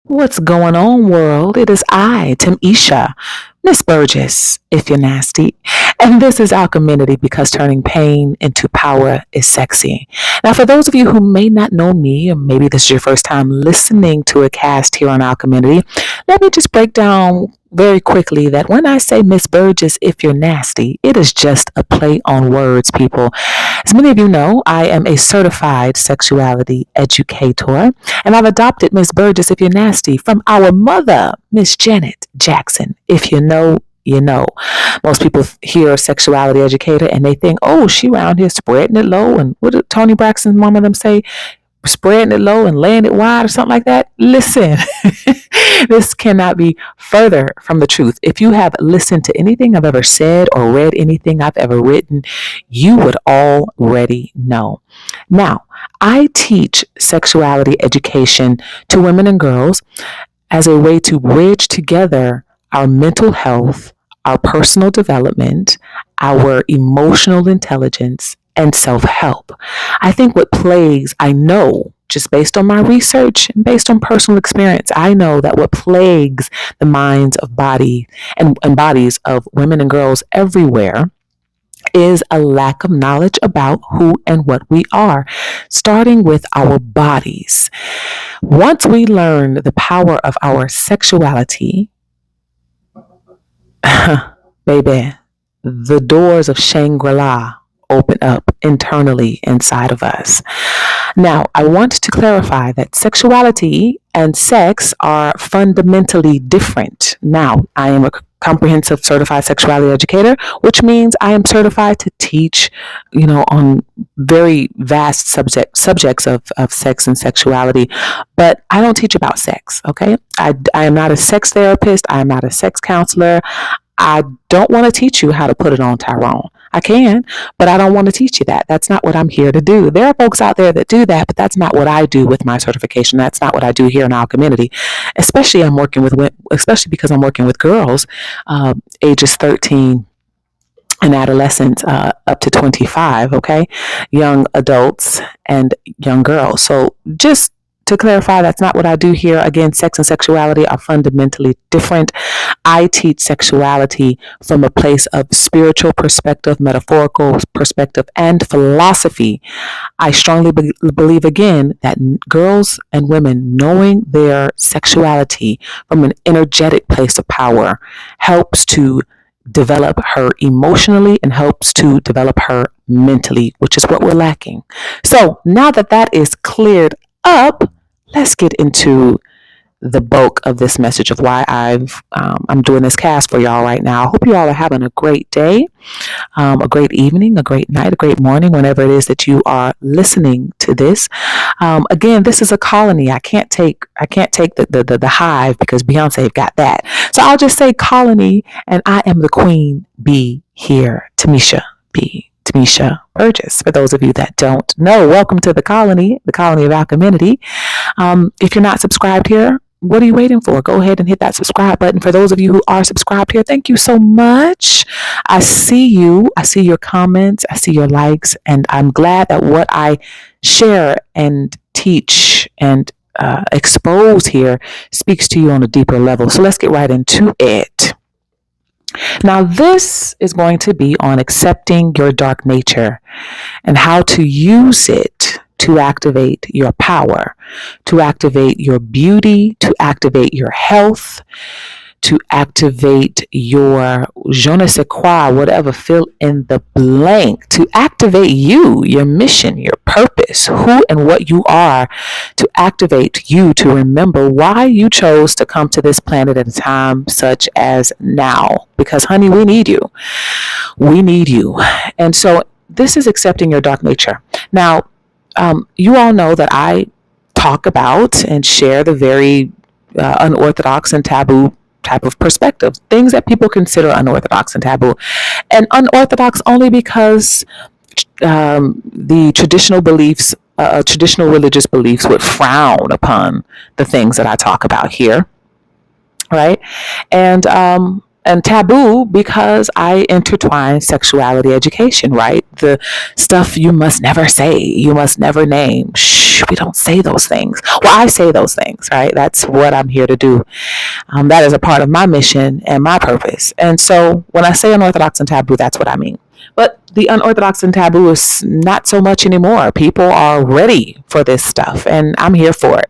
What's going on, world? It is I, Timmésha, Miss Burgess, if you're nasty. And this is our community because turning pain into power is sexy. Now, for those of you who may not know me, or maybe this is your first time listening to a cast here on our community, let me just break down very quickly that when I say Miss Burgess, if you're nasty, it is just a play on words, people. As many of you know, I am a certified sexuality educator, and I've adopted Miss Burgess, if you're nasty, from our mother, Miss Janet Jackson. If you know, you know. Most people hear sexuality educator and they think, oh, she around here spreading it low. And what did Tony Braxton's mama them say? Spreading it low and laying it wide or something like that. Listen, this cannot be further from the truth. If you have listened to anything I've ever said or read anything I've ever written, you would already know. Now, I teach sexuality education to women and girls as a way to bridge together our mental health, our personal development, our emotional intelligence, and self-help. I think what plagues, I know, just based on my research and based on personal experience, I know that what plagues the minds of body and bodies of women and girls everywhere is a lack of knowledge about who and what we are, starting with our bodies. Once we learn the power of our sexuality, baby, the doors of Shangri-La open up internally inside of us. Now, I want to clarify that sexuality and sex are fundamentally different. Now, I am a comprehensive certified sexuality educator, which means I am certified to teach, on very vast subjects of sex and sexuality, but I don't teach about sex, okay? I am not a sex therapist. I am not a sex counselor. I don't want to teach you how to put it on Tyrone. I can, but I don't want to teach you that. That's not what I'm here to do. There are folks out there that do that, but that's not what I do with my certification. That's not what I do here in our community. Especially because I'm working with girls, ages 13 and adolescents up to 25, okay? Young adults and young girls. So just to clarify, that's not what I do here. Again, sex and sexuality are fundamentally different. I teach sexuality from a place of spiritual perspective, metaphorical perspective, and philosophy. I strongly believe, again, that girls and women knowing their sexuality from an energetic place of power helps to develop her emotionally and helps to develop her mentally, which is what we're lacking. So now that that is cleared up, let's get into the bulk of this message of why I'm doing this cast for y'all right now. I hope you all are having a great day, a great evening, a great night, a great morning, whenever it is that you are listening to this. Again, this is a colony. I can't take the hive because Beyonce got that. So I'll just say colony, and I am the queen bee here, Timmésha Burgess. For those of you that don't know, welcome to the colony of our community. If you're not subscribed here, what are you waiting for? Go ahead and hit that subscribe button. For those of you who are subscribed here, thank you so much. I see you. I see your comments. I see your likes. And I'm glad that what I share and teach and expose here speaks to you on a deeper level. So let's get right into it. Now, this is going to be on accepting your dark nature and how to use it to activate your power, to activate your beauty, to activate your health, to activate your je ne sais quoi, whatever, fill in the blank, to activate you, your mission, your purpose, who and what you are, to activate you to remember why you chose to come to this planet at a time such as now. Because, honey, we need you. We need you. And so this is accepting your dark nature. Now, you all know that I talk about and share the very unorthodox and taboo type of perspective, things that people consider unorthodox and taboo, and unorthodox only because the traditional beliefs, traditional religious beliefs would frown upon the things that I talk about here, right? And and taboo because I intertwine sexuality education, right? The stuff you must never say, you must never name. Shh, we don't say those things. Well, I say those things, right? That's what I'm here to do. That is a part of my mission and my purpose. And so when I say unorthodox and taboo, that's what I mean. But the unorthodox and taboo is not so much anymore. People are ready for this stuff, and I'm here for it.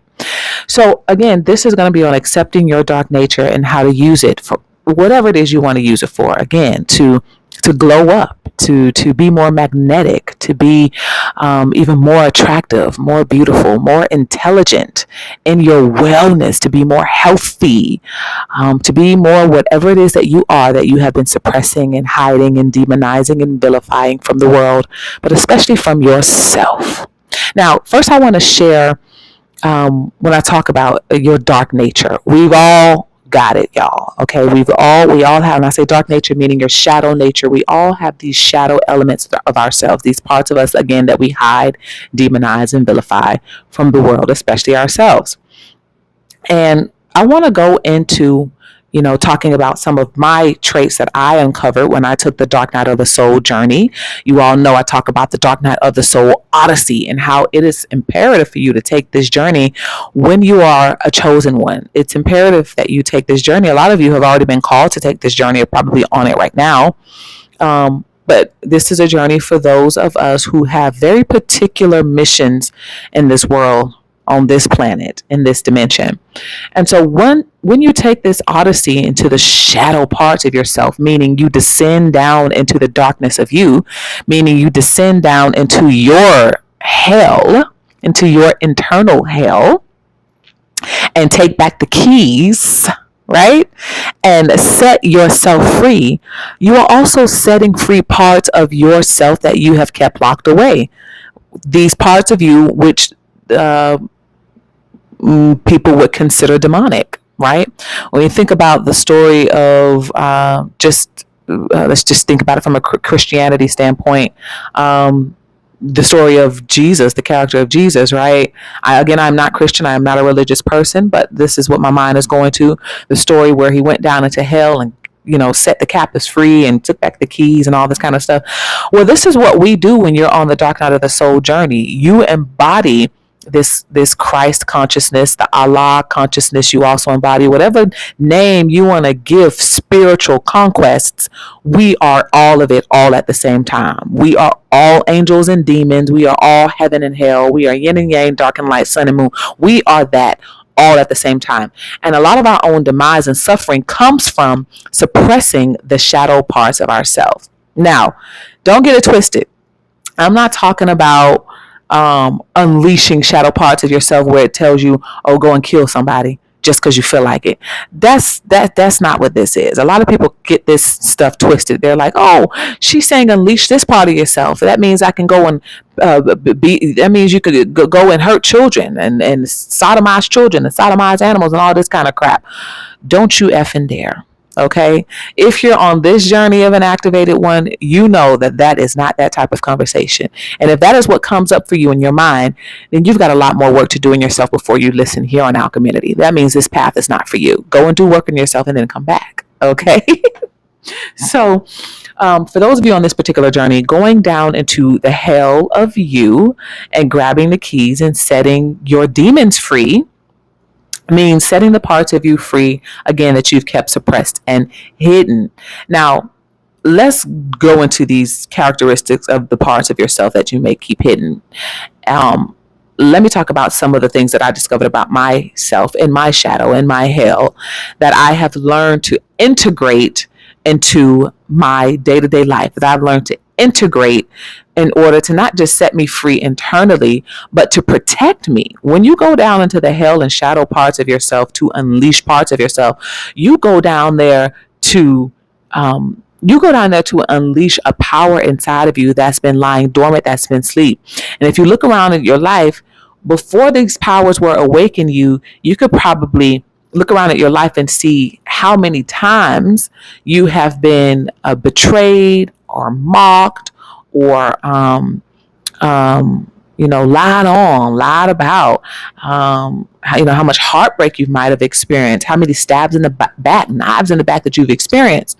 So again, this is going to be on accepting your dark nature and how to use it for whatever it is you want to use it for. Again, to glow up, to be more magnetic, to be even more attractive, more beautiful, more intelligent in your wellness, to be more healthy, to be more whatever it is that you are that you have been suppressing and hiding and demonizing and vilifying from the world, but especially from yourself. Now, first I want to share when I talk about your dark nature. We've all got it, y'all. Okay, we all have, and I say dark nature meaning your shadow nature. We all have these shadow elements of ourselves, these parts of us, again, that we hide, demonize, and vilify from the world, especially ourselves. And I want to go into talking about some of my traits that I uncovered when I took the Dark Night of the Soul journey. You all know I talk about the Dark Night of the Soul Odyssey and how it is imperative for you to take this journey when you are a chosen one. It's imperative that you take this journey. A lot of you have already been called to take this journey, are probably on it right now. But this is a journey for those of us who have very particular missions in this world, on this planet, in this dimension. And so when you take this odyssey into the shadow parts of yourself, meaning you descend down into the darkness of you, meaning you descend down into your hell, into your internal hell, and take back the keys, right? And set yourself free, you are also setting free parts of yourself that you have kept locked away. These parts of you which people would consider demonic, right? When you think about the story of let's just think about it from a Christianity standpoint. The story of Jesus, the character of Jesus, right? I'm not Christian. I am not a religious person, but this is what my mind is going to. The story where he went down into hell and set the captives free and took back the keys and all this kind of stuff. Well, this is what we do when you're on the Dark Night of the Soul journey. You embody this Christ consciousness, the Allah consciousness. You also embody whatever name you want to give spiritual conquests. We are all of it, all at the same time. We are all angels and demons. We are all heaven and hell. We are yin and yang, dark and light, sun and moon. We are that all at the same time. And a lot of our own demise and suffering comes from suppressing the shadow parts of ourselves. Now, don't get it twisted. I'm not talking about unleashing shadow parts of yourself where it tells you, oh, go and kill somebody just because you feel like it. That's not what this is. A lot of people get this stuff twisted. They're like, oh, she's saying unleash this part of yourself. That means I can go and that means you could go and hurt children and sodomize children and sodomize animals and all this kind of crap. Don't you effing dare. Okay, if you're on this journey of an activated one, you know that is not that type of conversation. And if that is what comes up for you in your mind, then you've got a lot more work to do in yourself before you listen here on our community. That means this path is not for you. Go and do work on yourself and then come back. Okay. So for those of you on this particular journey, going down into the hell of you and grabbing the keys and setting your demons free means setting the parts of you free, again, that you've kept suppressed and hidden. Now, let's go into these characteristics of the parts of yourself that you may keep hidden. Let me talk about some of the things that I discovered about myself in my shadow, in my hell, that I have learned to integrate into my day-to-day life, that I've learned to integrate in order to not just set me free internally, but to protect me. When you go down into the hell and shadow parts of yourself, to unleash parts of yourself, you go down there to unleash a power inside of you that's been lying dormant, that's been asleep. And if you look around at your life, before these powers were awakened you could probably look around at your life and see how many times you have been betrayed or mocked or lied about, how much heartbreak you might have experienced, how many stabs in the back, knives in the back that you've experienced.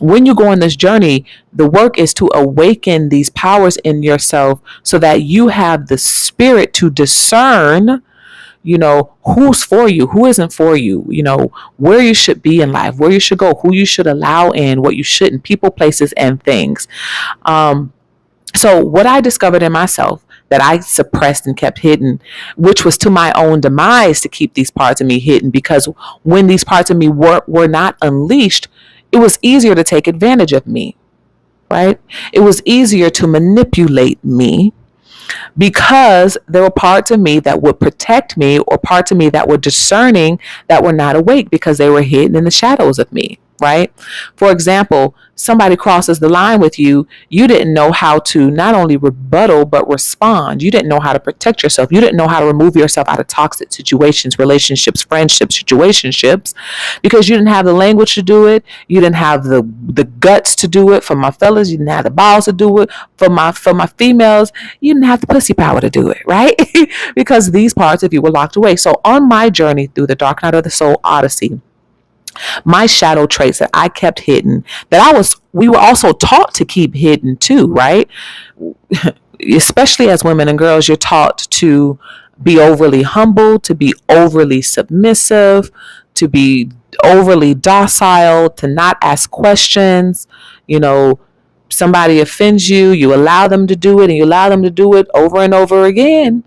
When you go on this journey, the work is to awaken these powers in yourself so that you have the spirit to discern, who's for you, who isn't for you, where you should be in life, where you should go, who you should allow in, what you shouldn't, people, places, and things. So what I discovered in myself that I suppressed and kept hidden, which was to my own demise to keep these parts of me hidden, because when these parts of me were not unleashed, it was easier to take advantage of me, right? It was easier to manipulate me, because there were parts of me that would protect me, or parts of me that were discerning that were not awake because they were hidden in the shadows of me, right? For example, somebody crosses the line with you, you didn't know how to not only rebuttal, but respond. You didn't know how to protect yourself. You didn't know how to remove yourself out of toxic situations, relationships, friendships, situationships, because you didn't have the language to do it. You didn't have the guts to do it. For my fellas, you didn't have the balls to do it. For my females, you didn't have the pussy power to do it, right? Because these parts of you were locked away. So on my journey through the Dark Night of the Soul Odyssey, my shadow traits that I kept hidden, that we were also taught to keep hidden too, right? Especially as women and girls, you're taught to be overly humble, to be overly submissive, to be overly docile, to not ask questions. Somebody offends you, you allow them to do it, and you allow them to do it over and over again.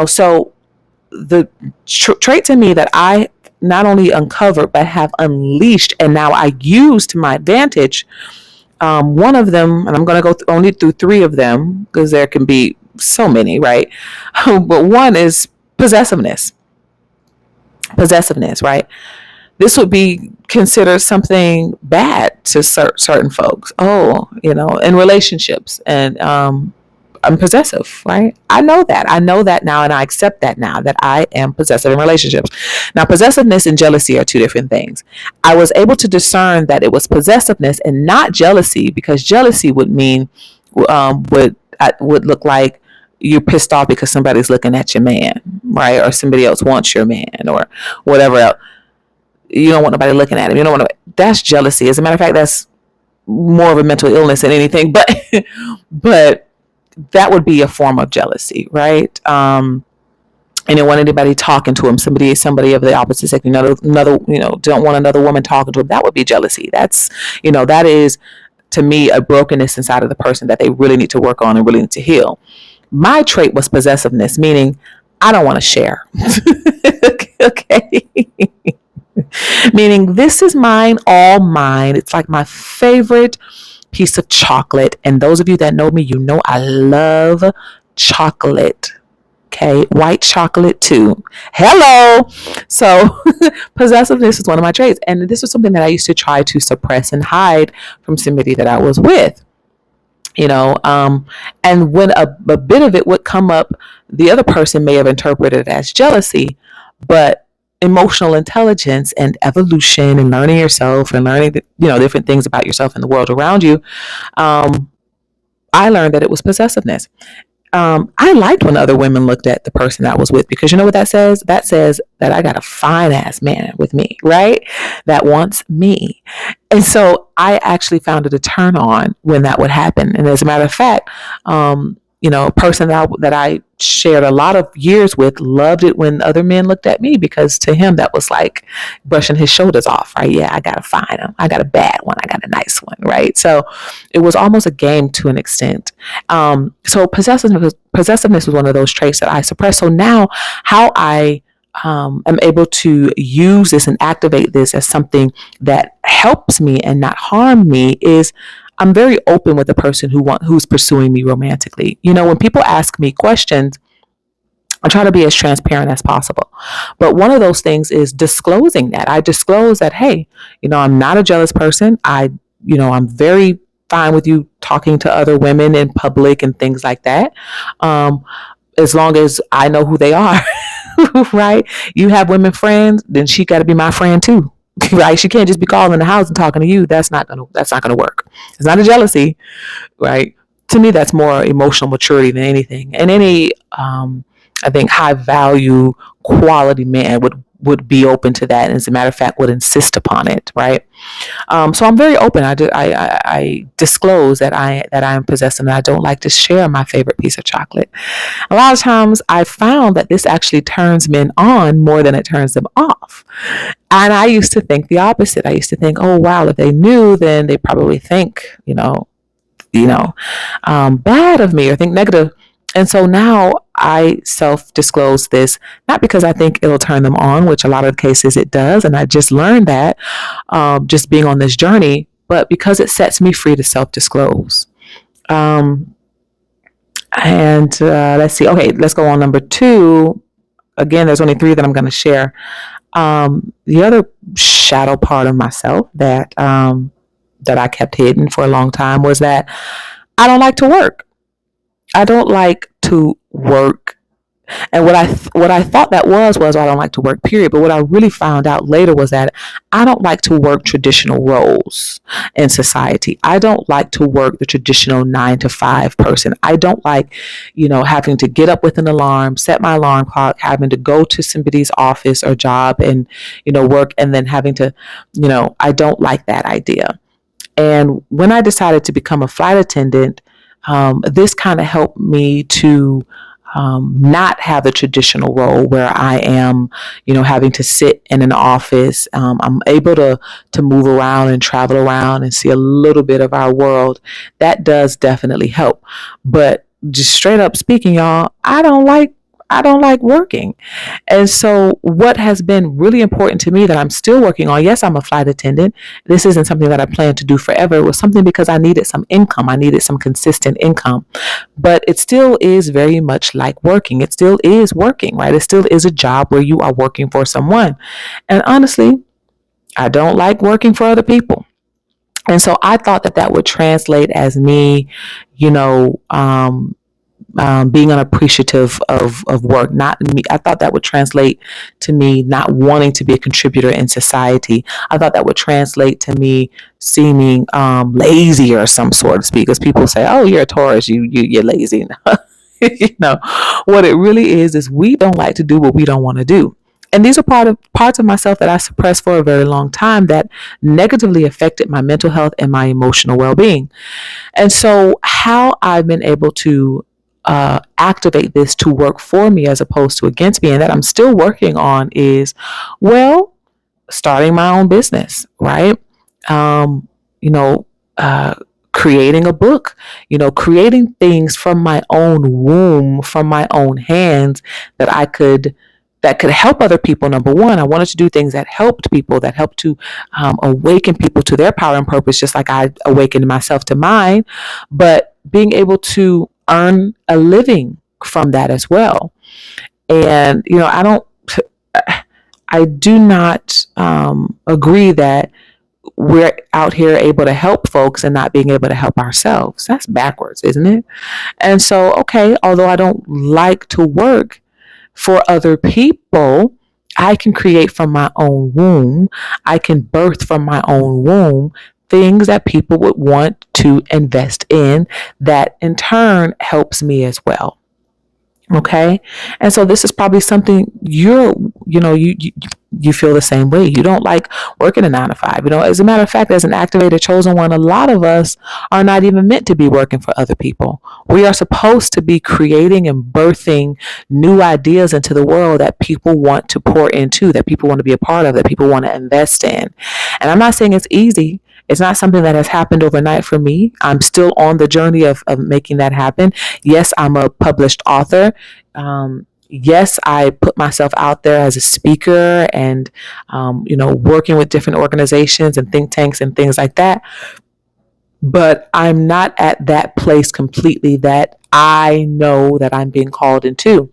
So the traits in me that I not only uncovered but have unleashed, and now I use to my advantage. One of them, and I'm going to go only through three of them because there can be so many, right? But one is possessiveness. Possessiveness, right? This would be considered something bad to certain folks. In relationships, and I'm possessive, right? I know that now, and I accept that now, that I am possessive in relationships. Now, possessiveness and jealousy are two different things. I was able to discern that it was possessiveness and not jealousy, because jealousy would mean would look like you're pissed off because somebody's looking at your man, right? Or somebody else wants your man, or whatever else. You don't want nobody looking at him. That's jealousy. As a matter of fact, that's more of a mental illness than anything, but that would be a form of jealousy, right? And then want anybody talking to him, somebody of the opposite sex, another, don't want another woman talking to him. That would be jealousy. That's, that is, to me, a brokenness inside of the person that they really need to work on and really need to heal. My trait was possessiveness, meaning I don't want to share. Okay. Meaning this is mine, all mine. It's like my favorite piece of chocolate. And those of you that know me, I love chocolate. Okay. White chocolate too. Hello. So possessiveness is one of my traits. And this was something that I used to try to suppress and hide from somebody that I was with. And when a bit of it would come up, the other person may have interpreted it as jealousy, but emotional intelligence and evolution and learning yourself and learning different things about yourself and the world around you, I learned that it was possessiveness. I liked when other women looked at the person I was with, because you know what that says? That says that I got a fine ass man with me, right? That wants me. And so I actually found it a turn on when that would happen. And as a matter of fact, a person that I shared a lot of years with loved it when other men looked at me, because to him that was like brushing his shoulders off, right? Yeah, I got a fine one, I got a bad one, I got a nice one, right? So it was almost a game to an extent. So possessiveness was one of those traits that I suppressed. So now how I am able to use this and activate this as something that helps me and not harm me is I'm very open with the person who's pursuing me romantically. When people ask me questions, I try to be as transparent as possible. But one of those things is disclosing that. I disclose that, hey, I'm not a jealous person. I'm very fine with you talking to other women in public and things like that. As long as I know who they are, right? You have women friends, then she got to be my friend too. Right? She can't just be calling the house and talking to you. That's not gonna work. It's not a jealousy, right? to me, that's more emotional maturity than anything. And any, I think, high value quality man would be open to that, and as a matter of fact would insist upon it, right? So I'm very open. I disclose that I am possessive, and I don't like to share my favorite piece of chocolate. A lot of times I found that this actually turns men on more than it turns them off. And I used to think the opposite. I used to think, oh wow, if they knew, then they probably think, bad of me or think negative. And so now I self-disclose this, not because I think it'll turn them on, which a lot of cases it does. And I just learned that just being on this journey, but because it sets me free to self-disclose. Let's see. Okay, let's go on number 2. Again, there's only 3 that I'm going to share. The other shadow part of myself that I kept hidden for a long time was that I don't like to work. I don't like to work. And what I thought that was I don't like to work, period. But what I really found out later was that I don't like to work traditional roles in society. I don't like to work the traditional 9 to 5 person. I don't like, having to get up with an alarm, set my alarm clock, having to go to somebody's office or job and, work, and then having to, I don't like that idea. And when I decided to become a flight attendant, this kind of helped me to not have a traditional role where I am, having to sit in an office. I'm able to move around and travel around and see a little bit of our world. That does definitely help. But just straight up speaking, y'all, I don't like working. And so what has been really important to me that I'm still working on, yes, I'm a flight attendant. This isn't something that I plan to do forever. It was something because I needed some income. I needed some consistent income. But it still is very much like working. It still is working, right? It still is a job where you are working for someone. And honestly, I don't like working for other people. And so I thought that would translate as me, being unappreciative of work. Not me. I thought that would translate to me not wanting to be a contributor in society. I thought that would translate to me seeming lazy or some sort of speak. Because people say, "Oh, you're a Taurus. You're lazy." What it really is we don't like to do what we don't want to do. And these are parts of myself that I suppressed for a very long time that negatively affected my mental health and my emotional well-being. And so how I've been able to activate this to work for me as opposed to against me, and that I'm still working on, is, starting my own business, right? Creating a book, creating things from my own womb, from my own hands that could help other people. Number one, I wanted to do things that helped people, that helped to awaken people to their power and purpose, just like I awakened myself to mine, but being able to earn a living from that as well. And, I do not agree that we're out here able to help folks and not being able to help ourselves. That's backwards, isn't it? And so, okay, although I don't like to work for other people, I can create from my own womb. I can birth from my own womb things that people would want to invest in, that in turn helps me as well. Okay. And so this is probably something you feel the same way. You don't like working a 9 to 5. As a matter of fact, as an activated chosen one, a lot of us are not even meant to be working for other people. We are supposed to be creating and birthing new ideas into the world that people want to pour into, that people want to be a part of, that people want to invest in. And I'm not saying it's easy. It's not something that has happened overnight for me. I'm still on the journey of making that happen. Yes, I'm a published author. Yes, I put myself out there as a speaker and, working with different organizations and think tanks and things like that. But I'm not at that place completely that I know that I'm being called into.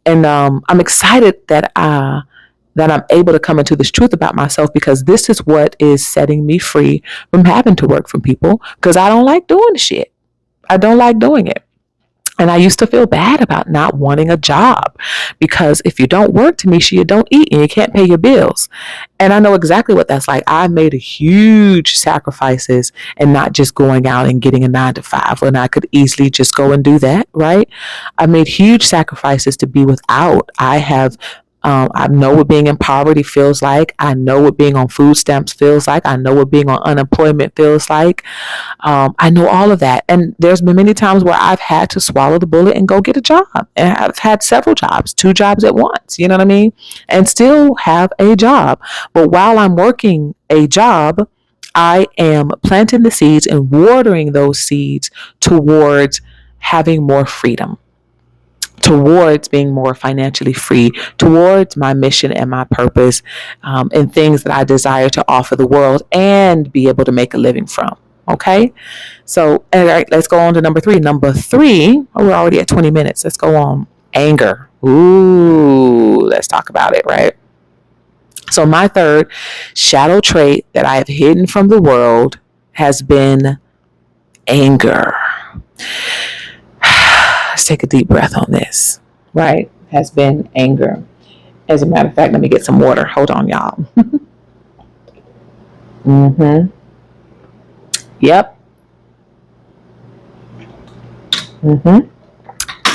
And I'm excited that I'm able to come into this truth about myself, because this is what is setting me free from having to work for people, because I don't like doing the shit. I don't like doing it. And I used to feel bad about not wanting a job because if you don't work, Timmésha, you don't eat and you can't pay your bills. And I know exactly what that's like. I made huge sacrifices and not just going out and getting a 9 to 5 when I could easily just go and do that, right? I made huge sacrifices to be without. I know what being in poverty feels like. I know what being on food stamps feels like. I know what being on unemployment feels like. I know all of that. And there's been many times where I've had to swallow the bullet and go get a job. And I've had several jobs, 2 jobs at once, you know what I mean? And still have a job. But while I'm working a job, I am planting the seeds and watering those seeds towards having more freedom, towards being more financially free, towards my mission and my purpose, and things that I desire to offer the world and be able to make a living from. Okay, so all right, let's go on to number 3. Number 3, we're already at 20 minutes. Let's go on. Anger. Ooh, let's talk about it, right? So my third shadow trait that I have hidden from the world has been anger. Let's take a deep breath on this, right? Has been anger. As a matter of fact, let me get some water. Hold on, y'all. Yep.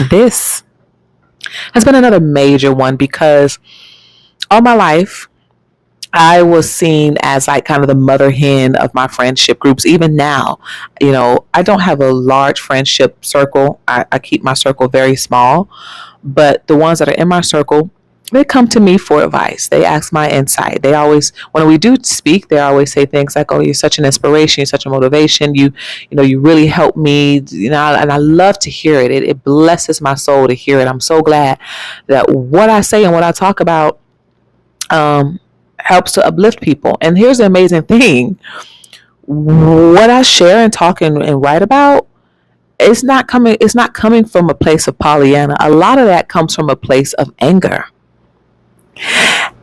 This has been another major one because all my life, I was seen as like kind of the mother hen of my friendship groups. Even now, I don't have a large friendship circle. I keep my circle very small, but the ones that are in my circle, they come to me for advice. They ask my insight. They always, when we do speak, they always say things like, "Oh, you're such an inspiration. You're such a motivation. You really help me." And I love to hear it. It blesses my soul to hear it. I'm so glad that what I say and what I talk about, helps to uplift people. And here's the amazing thing. What I share and talk and write about, it's not coming from a place of Pollyanna. A lot of that comes from a place of anger.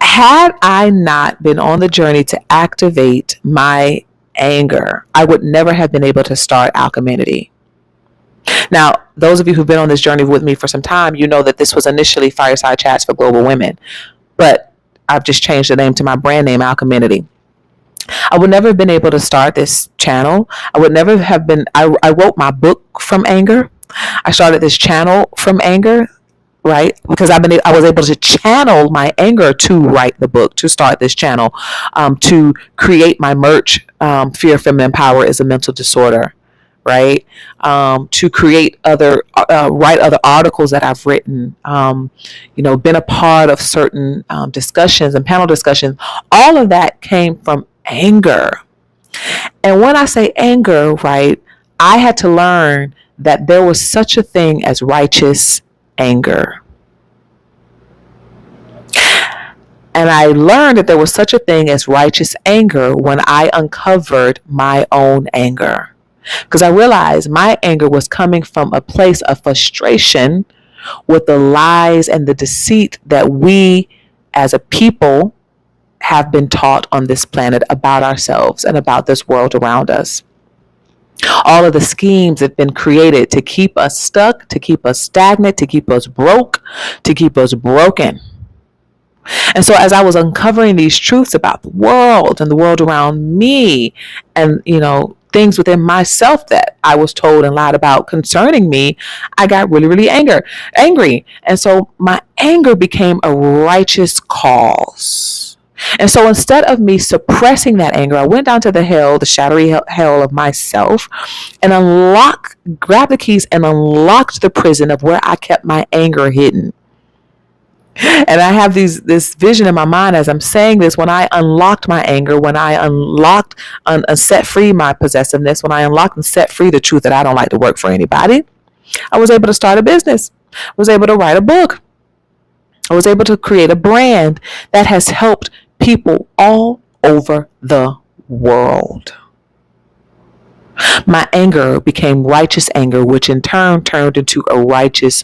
Had I not been on the journey to activate my anger, I would never have been able to start Alchemynity. Now, those of you who've been on this journey with me for some time, you know that this was initially Fireside Chats for Global Women, but I've just changed the name to my brand name, Alchemynity. I would never have been able to start this channel. I would never have been. I wrote my book from anger. I started this channel from anger, right? Because I was able to channel my anger to write the book, to start this channel, to create my merch. Fear, Feminine Power is a Mental Disorder, right? To create write other articles that I've written, been a part of certain discussions and panel discussions. All of that came from anger. And when I say anger, right, I had to learn that there was such a thing as righteous anger. And I learned that there was such a thing as righteous anger when I uncovered my own anger. Because I realized my anger was coming from a place of frustration with the lies and the deceit that we as a people have been taught on this planet about ourselves and about this world around us. All of the schemes have been created to keep us stuck, to keep us stagnant, to keep us broke, to keep us broken. And so as I was uncovering these truths about the world and the world around me and, things within myself that I was told and lied about concerning me, I got really, really angry. And so my anger became a righteous cause. And so instead of me suppressing that anger, I went down to the shadowy hell of myself and grabbed the keys and unlocked the prison of where I kept my anger hidden. And I have this vision in my mind as I'm saying this, when I unlocked my anger, when I unlocked and set free my possessiveness, when I unlocked and set free the truth that I don't like to work for anybody, I was able to start a business. I was able to write a book. I was able to create a brand that has helped people all over the world. My anger became righteous anger, which in turn turned into a righteous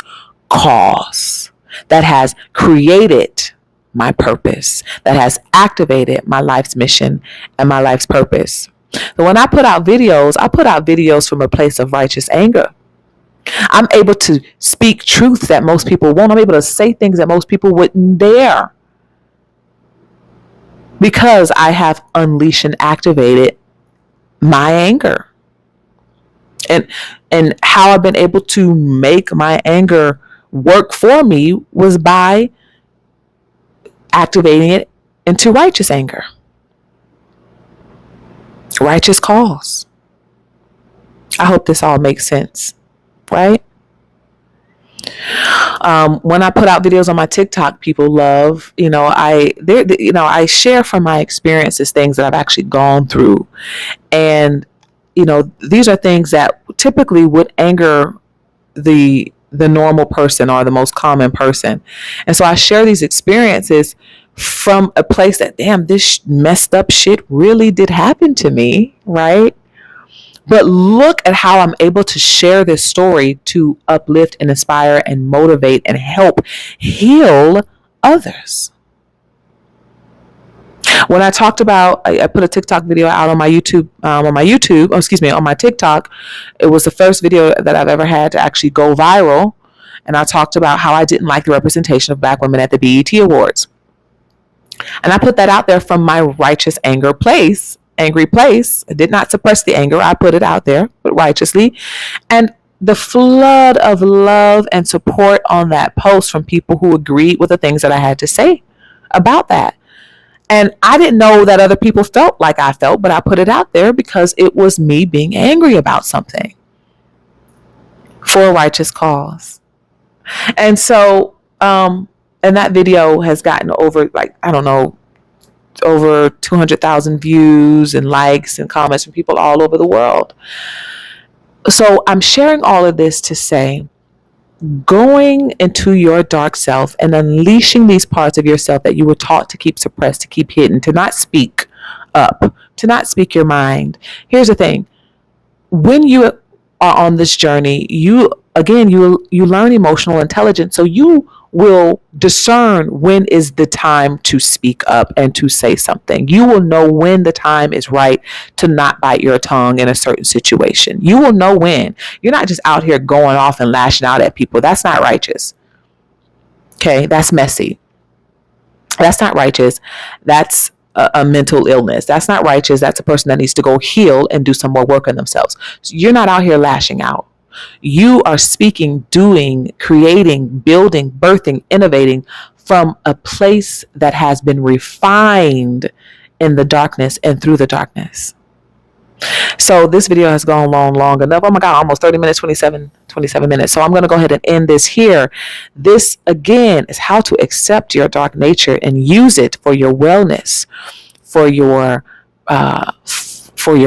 cause that has created my purpose, that has activated my life's mission and my life's purpose. So when I put out videos from a place of righteous anger. I'm able to speak truth that most people won't. I'm able to say things that most people wouldn't dare because I have unleashed and activated my anger. And how I've been able to make my anger work for me was by activating it into righteous anger, righteous cause. I hope this all makes sense, right? When I put out videos on my TikTok, people love, I share from my experiences things that I've actually gone through. And, these are things that typically would anger the normal person or the most common person. And so I share these experiences from a place that, damn, this messed up shit really did happen to me, right? But look at how I'm able to share this story to uplift and inspire and motivate and help heal others. When I talked about, I put a TikTok video out on my YouTube, on my TikTok. It was the first video that I've ever had to actually go viral. And I talked about how I didn't like the representation of Black women at the BET Awards. And I put that out there from my righteous angry place. I did not suppress the anger. I put it out there, but righteously. And the flood of love and support on that post from people who agreed with the things that I had to say about that. And I didn't know that other people felt like I felt, but I put it out there because it was me being angry about something for a righteous cause. And so, and that video has gotten over, over 200,000 views and likes and comments from people all over the world. So I'm sharing all of this to say, going into your dark self and unleashing these parts of yourself that you were taught to keep suppressed, to keep hidden, to not speak up, to not speak your mind. Here's the thing. When you are on this journey, you learn emotional intelligence. So you will discern when is the time to speak up and to say something. You will know when the time is right to not bite your tongue in a certain situation. You will know when. You're not just out here going off and lashing out at people. That's not righteous. Okay, that's messy. That's not righteous. That's a mental illness. That's not righteous. That's a person that needs to go heal and do some more work on themselves. So you're not out here lashing out. You are speaking, doing, creating, building, birthing, innovating from a place that has been refined in the darkness and through the darkness. So this video has gone long enough. Oh my God, almost 30 minutes, 27 minutes. So I'm going to go ahead and end this here. This, again, is how to accept your dark nature and use it for your wellness, for your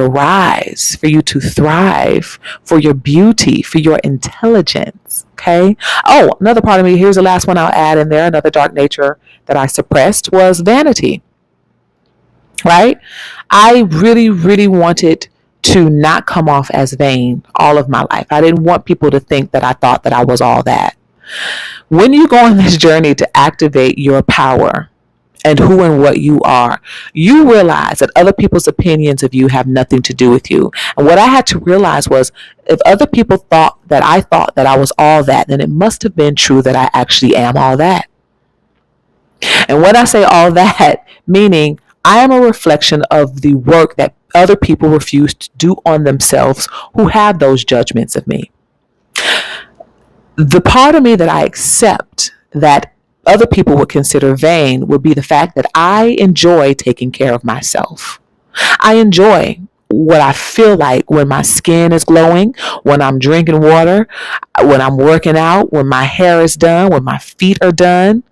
rise, for you to thrive, for your beauty, for your intelligence. Okay. Oh, another part of me, here's the last one I'll add in there. Another dark nature that I suppressed was vanity. Right? I really, really wanted to not come off as vain all of my life. I didn't want people to think that I thought that I was all that. When you go on this journey to activate your power and who and what you are, you realize that other people's opinions of you have nothing to do with you. And what I had to realize was, if other people thought that I was all that, then it must have been true that I actually am all that. And when I say all that, meaning I am a reflection of the work that other people refuse to do on themselves who have those judgments of me. The part of me that I accept that other people would consider vain would be the fact that I enjoy taking care of myself. I enjoy what I feel like when my skin is glowing, when I'm drinking water, when I'm working out, when my hair is done, when my feet are done.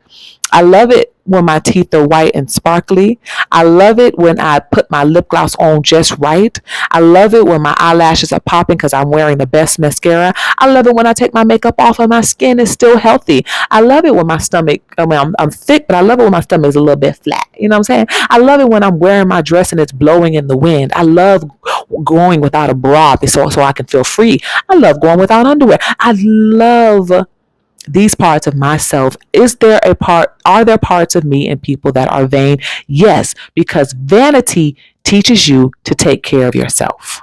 I love it when my teeth are white and sparkly. I love it when I put my lip gloss on just right. I love it when my eyelashes are popping because I'm wearing the best mascara. I love it when I take my makeup off and my skin is still healthy. I love it when my stomach, I'm thick, but I love it when my stomach is a little bit flat. You know what I'm saying? I love it when I'm wearing my dress and it's blowing in the wind. I love going without a bra so I can feel free. I love going without underwear. I love these parts of myself. Are there parts of me and people that are vain? Yes, because vanity teaches you to take care of yourself.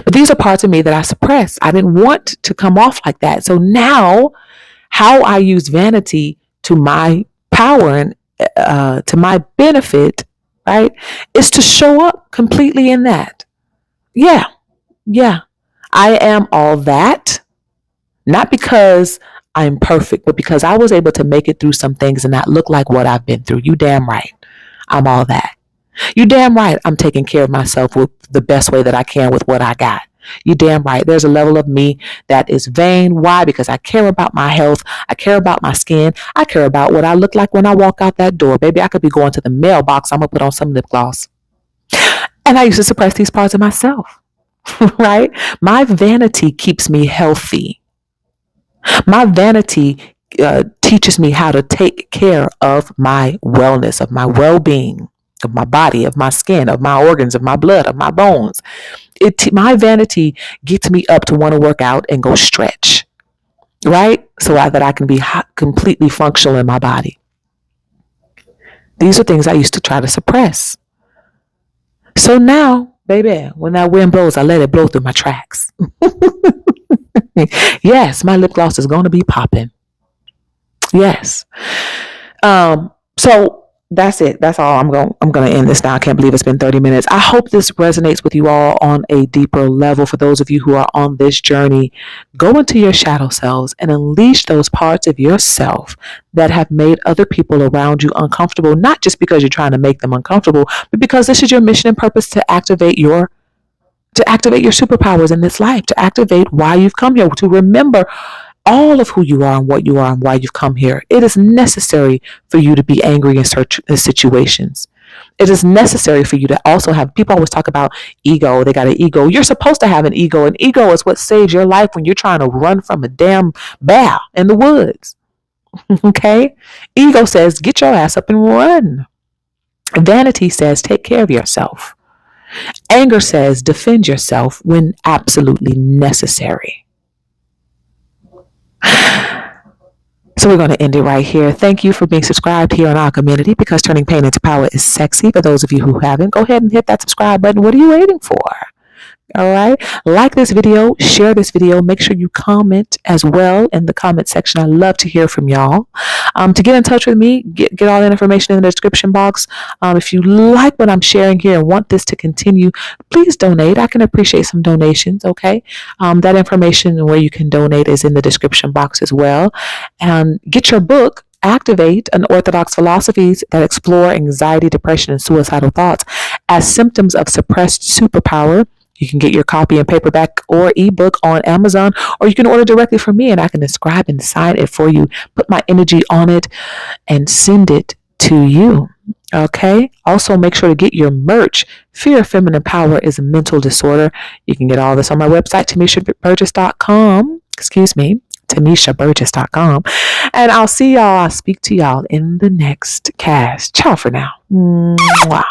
But these are parts of me that I suppressed. I didn't want to come off like that. So now, how I use vanity to my power and to my benefit, right, is to show up completely in that. Yeah, yeah. I am all that, not because I'm perfect, but because I was able to make it through some things and not look like what I've been through. You damn right. I'm all that. You damn right I'm taking care of myself with the best way that I can with what I got. You damn right. There's a level of me that is vain. Why? Because I care about my health. I care about my skin. I care about what I look like when I walk out that door. Baby, I could be going to the mailbox. I'm going to put on some lip gloss. And I used to suppress these parts of myself, right? My vanity keeps me healthy. My vanity teaches me how to take care of my wellness, of my well-being, of my body, of my skin, of my organs, of my blood, of my bones. My vanity gets me up to want to work out and go stretch, right? So that I can be completely functional in my body. These are things I used to try to suppress. So now, baby, when that wind blows, I let it blow through my tracks. Yes, my lip gloss is going to be popping. Yes. So that's it. That's all. I'm going to end this now. I can't believe it's been 30 minutes. I hope this resonates with you all on a deeper level. For those of you who are on this journey, go into your shadow selves and unleash those parts of yourself that have made other people around you uncomfortable, not just because you're trying to make them uncomfortable, but because this is your mission and purpose to activate your superpowers in this life, to activate why you've come here, to remember all of who you are and what you are and why you've come here. It is necessary for you to be angry in certain situations. It is necessary for you to also have, people always talk about ego. They got an ego. You're supposed to have an ego. An ego is what saves your life when you're trying to run from a damn bear in the woods. Okay? Ego says, get your ass up and run. Vanity says, take care of yourself. Anger says, defend yourself when absolutely necessary. So we're going to end it right here. Thank you for being subscribed here in our community, because turning pain into power is sexy. For those of you who haven't, go ahead and hit that subscribe button. What are you waiting for? All right. Like this video, share this video. Make sure you comment as well in the comment section. I love to hear from y'all. To get in touch with me, get all that information in the description box. If you like what I'm sharing here and want this to continue, please donate. I can appreciate some donations. Okay. That information and where you can donate is in the description box as well. And get your book, Activate Unorthodox Philosophies That Explore Anxiety, Depression, and Suicidal Thoughts as Symptoms of Suppressed Superpower. You can get your copy in paperback or ebook on Amazon, or you can order directly from me and I can inscribe and sign it for you, put my energy on it, and send it to you. Okay. Also, make sure to get your merch. Fear of Feminine Power is a mental disorder. You can get all this on my website, TimméshaBurgess.com. Excuse me, TimméshaBurgess.com. And I'll speak to y'all in the next cast. Ciao for now. Mwah.